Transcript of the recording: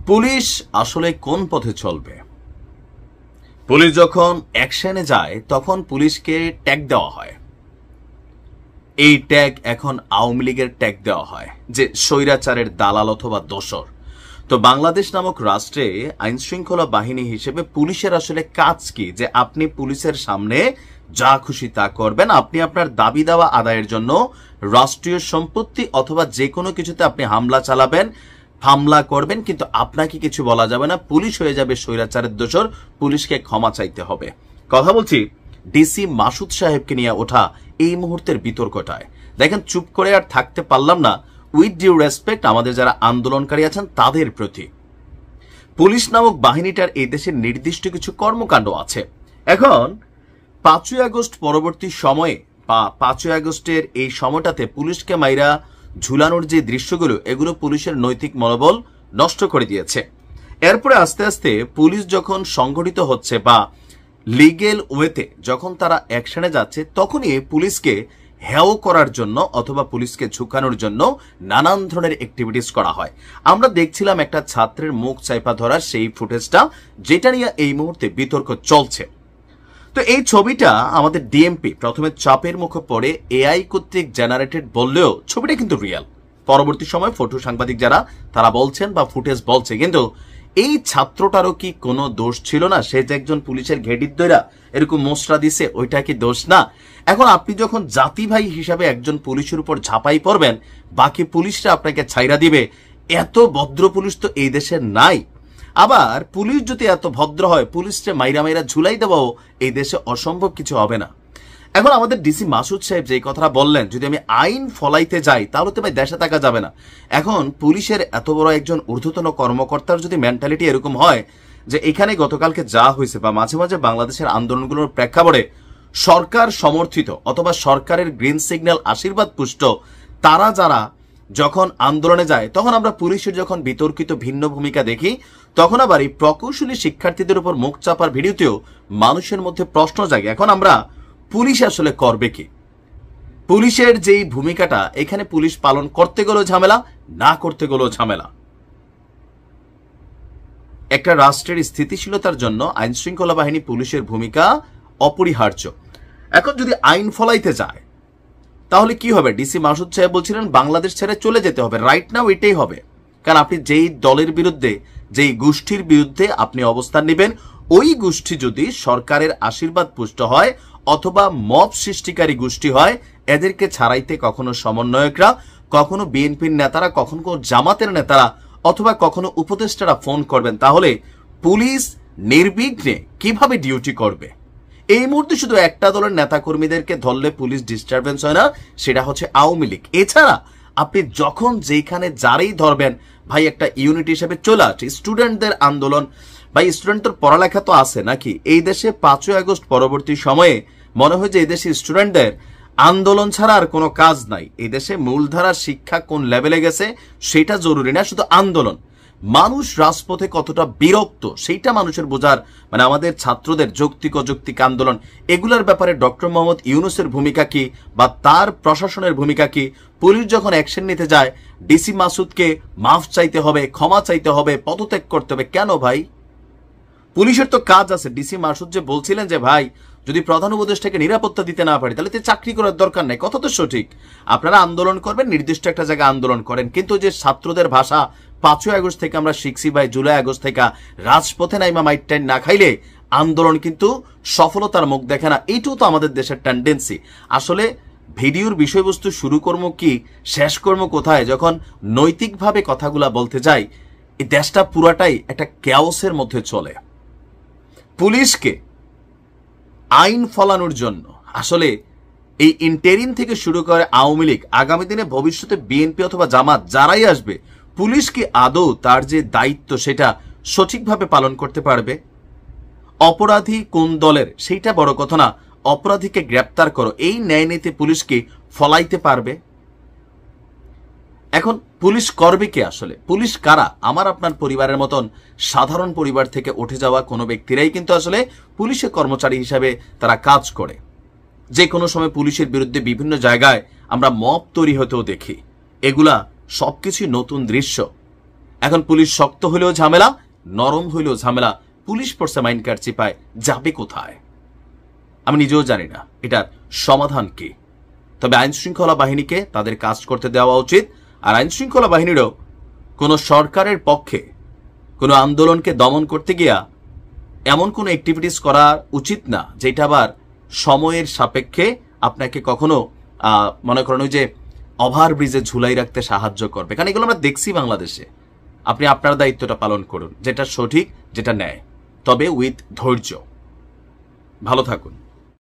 Police আসলে কোন পথে চলবে? পুলিশ যখন অ্যাকশনে যায় তখন পুলিশকে ট্যাগ দেওয়া হয়। এই ট্যাগ এখন আওয়ামী লীগের ট্যাগ দেওয়া হয় যে স্বৈরাচারের দালাল অথবা দোসর। তো বাংলাদেশ নামক রাষ্ট্রে আইন শৃঙ্খলা বাহিনী হিসেবে পুলিশের আসলে কাজ কি? যে আপনি পুলিশের সামনে যা খুশি তা করবেন, আপনি আপনার দাবি দাওয়া আদায়ের জন্য রাষ্ট্রীয় সম্পত্তি অথবা যে কোনো কিছুতে আপনি হামলা চালাবেন, হামলা করবেন, কিন্তু আপনাকে কিছু বলা যাবে না। পুলিশ হয়ে যাবে স্বৈরাচারের দোসর, পুলিশকে ক্ষমা চাইতে হবে। কথা বলছি ডিসি মাসুদ সাহেবকে নিয়ে ওঠা এই মুহূর্তের বিতর্কটায়। দেখেন, চুপ করে আর থাকতে পারলাম না। উইথ ডিউ রেসপেক্ট আমাদের যারা আন্দোলনকারী আছেন তাদের প্রতি, পুলিশ নামক বাহিনীটার এই দেশের নির্দিষ্ট কিছু কর্মকাণ্ড আছে। এখন 5ই আগস্ট পরবর্তী সময়ে বা 5ই আগস্টের এই সময়টাতে পুলিশকে মাইরা ঝুলানোর যে দৃশ্যগুলো, এগুলো পুলিশের নৈতিক মনোবল নষ্ট করে দিয়েছে। এরপরে আস্তে আস্তে পুলিশ যখন সংগঠিত হচ্ছে বা লিগেল ওয়েতে যখন তারা অ্যাকশনে যাচ্ছে, তখনই পুলিশকে হেয় করার জন্য অথবা পুলিশকে ঝুঁকানোর জন্য নানান ধরনের অ্যাক্টিভিটিস করা হয়। আমরা দেখছিলাম একটা ছাত্রের মুখ চাইপা ধরার সেই ফুটেজটা, যেটা নিয়ে এই মুহূর্তে বিতর্ক চলছে। তো এই ছবিটা আমাদের ডিএমপি প্রথমে চাপের মুখে পড়ে এআই কর্তৃক জেনারেটেড বললেও ছবিটা কিন্তু রিয়েল। পরবর্তী সময় ফটো সাংবাদিক যারা তারা বলছেন বা ফুটেজ বলছে, কিন্তু এই ছাত্রটারও কি কোনো দোষ ছিল না? সে যে একজন পুলিশের ঘেডির দইরা এরকম মোসরা দিছে, ওইটা কি দোষ না? এখন আপনি যখন জাতি ভাই হিসাবে একজন পুলিশের উপর ঝাঁপাই পড়বেন, বাকি পুলিশরা আপনাকে ছাইরা দিবে, এত ভদ্র পুলিশ তো এই দেশের নাই। আবার পুলিশ যদি এত ভদ্র হয়, পুলিশকে মাইরা মাইরা ঝুলাই দেওয়াও এই দেশে অসম্ভব কিছু হবে না। এখন আমাদের ডিসি মাসুদ সাহেব যে কথাটা বললেন, যদি আমি আইন ফলাইতে যাই তাহলে তো ভাই দেশে থাকা যাবে না। এখন পুলিশের এত বড় একজন ঊর্ধ্বতন কর্মকর্তার যদি মেন্টালিটি এরকম হয় যে এখানে গতকালকে যা হয়েছে বা মাঝে মাঝে বাংলাদেশের আন্দোলনগুলোর প্রেক্ষাপটে সরকার সমর্থিত অথবা সরকারের গ্রিন সিগন্যাল আশীর্বাদ পুষ্ট তারা যারা যখন আন্দোলনে যায়, তখন আমরা পুলিশের যখন বিতর্কিত ভিন্ন ভূমিকা দেখি, তখন আবার এই প্রকৌশলী শিক্ষার্থীদের উপর মুখ চাপার ভিডিওতেও মানুষের মধ্যে প্রশ্ন জাগে। এখন আমরা পুলিশ আসলে করবে কি? পুলিশের যেই ভূমিকাটা, এখানে পুলিশ পালন করতে গেলেও ঝামেলা, না করতে গেলেও ঝামেলা। একটা রাষ্ট্রের স্থিতিশীলতার জন্য আইন শৃঙ্খলা বাহিনী পুলিশের ভূমিকা অপরিহার্য। এখন যদি আইন ফলাইতে যায় তাহলে কি হবে? ডিসি মাসুদ সাহেব বলছিলেন বাংলাদেশ ছেড়ে চলে যেতে হবে। রাইট নাও এটাই হবে, কারণ আপনি যেই দলের বিরুদ্ধে, যেই গোষ্ঠীর বিরুদ্ধে আপনি অবস্থান নেবেন, ওই গোষ্ঠী যদি সরকারের আশীর্বাদ পুষ্ট হয় অথবা মব সৃষ্টিকারী গোষ্ঠী হয়, এদেরকে ছাড়াইতে কখনো সমন্বয়করা, কখনো বিএনপির নেতারা, কখনো জামাতের নেতারা অথবা কখনো উপদেষ্টারা ফোন করবেন। তাহলে পুলিশ নির্বিঘ্নে কিভাবে ডিউটি করবে? এই মুহূর্তে শুধু একটা দলের নেতাকর্মীদেরকে ধরলে পুলিশ ডিস্টারবেন্স হয় না, সেটা হচ্ছে আওয়ামী লীগ। এছাড়া আপনি যখন যেখানে যারাই ধরবেন, ভাই একটা ইউনিট হিসেবে চলে আসছে স্টুডেন্টদের আন্দোলন। ভাই স্টুডেন্টদের পড়ালেখা তো আছে নাকি? এই দেশে 5ই আগস্ট পরবর্তী সময়ে মনে হয় যে এই দেশে স্টুডেন্টদের আন্দোলন ছাড়া আর কোনো কাজ নাই। এই দেশে মূলধারার শিক্ষা কোন লেভেলে গেছে সেটা জরুরি না, শুধু আন্দোলন। মানুষ রাজপথে কতটা বিরক্ত সেইটা মানুষের বোঝার, মানে আমাদের ছাত্রদের যৌক্তিক অযৌক্তিক আন্দোলন, এগুলোর ব্যাপারে ডক্টর মোহাম্মদ ইউনূসের ভূমিকা কি বা তার প্রশাসনের ভূমিকা কি? পুলিশ যখন অ্যাকশন নিতে যায়, ডিসি মাসুদকে মাফ চাইতে হবে, ক্ষমা চাইতে হবে, পদত্যাগ করতে হবে। কেন ভাই? পুলিশের তো কাজ আছে। ডিসি মাসুদ যে বলছিলেন যে ভাই যদি প্রধান উপদেষ্টাকে নিরাপত্তা দিতে না পারে তাহলে চাকরি করার দরকার নাই, কথা তো সঠিক। আপনারা আন্দোলন করবেন, নির্দিষ্ট একটা জায়গায় আন্দোলন করেন, কিন্তু যে ছাত্রদের ভাষা 5ই আগস্ট থেকে আমরা শিখছি ভাই, জুলাই আগস্ট থেকে রাজপথে নাইমা মাইট টাইম না খাইলে আন্দোলন কিন্তু সফলতার মুখ দেখে না। এইটাও তো আমাদের দেশের টেন্ডেন্সি। আসলে ভিডিওর বিষয়বস্তু শুরু কর্ম কি, শেষ কর্ম কোথায়? যখন নৈতিকভাবে কথাগুলা বলতে যাই, এই দেশটা পুরাটাই একটা ক্যাওসের মধ্যে চলে। পুলিশকে আইন ফলানোর জন্য আসলে এই ইন্টেরিম থেকে শুরু করে আওয়ামী লীগ, আগামী দিনে ভবিষ্যতে বিএনপি অথবা জামাত যারাই আসবে, পুলিশ কি আদৌ তার যে দায়িত্ব সেটা সঠিকভাবে পালন করতে পারবে? অপরাধী কোন দলের সেইটা বড় কথা না, অপরাধীকে গ্রেপ্তার করো, এই ন্যায় নীতি পুলিশ কি ফলাইতে পারবে? এখন পুলিশ করবে কি আসলে? পুলিশ কারা? আমার আপনার পরিবারের মতন সাধারণ পরিবার থেকে উঠে যাওয়া কোনো ব্যক্তিরাই কিন্তু আসলে পুলিশের কর্মচারী হিসাবে তারা কাজ করে। যে কোনো সময় পুলিশের বিরুদ্ধে বিভিন্ন জায়গায় আমরা মব তৈরি হতেও দেখি। এগুলা সবকিছু নতুন দৃশ্য। এখন পুলিশ শক্ত হলেও ঝামেলা, নরম হইলেও ঝামেলা। পুলিশ পড়ছে মাইন কার্ড চিপায়, যাবে কোথায়? আমি নিজেও জানি না এটার সমাধান কি। তবে আইন শৃঙ্খলা বাহিনীকে তাদের কাজ করতে দেওয়া উচিত। আর আইন শৃঙ্খলা বাহিনীরও কোনো সরকারের পক্ষে কোনো আন্দোলনকে দমন করতে গিয়া এমন কোনো অ্যাক্টিভিটিস করা উচিত না যেটা আবার সময়ের সাপেক্ষে আপনাকে কখনো মনে করেন ওই যে ওভারব্রিজে ঝুলাই রাখতে সাহায্য করবে। কারণ এগুলো আমরা দেখছি বাংলাদেশে। আপনি আপনার দায়িত্বটা পালন করুন, যেটা সঠিক, যেটা ন্যায়, তবে উইথ ধৈর্য। ভালো থাকুন।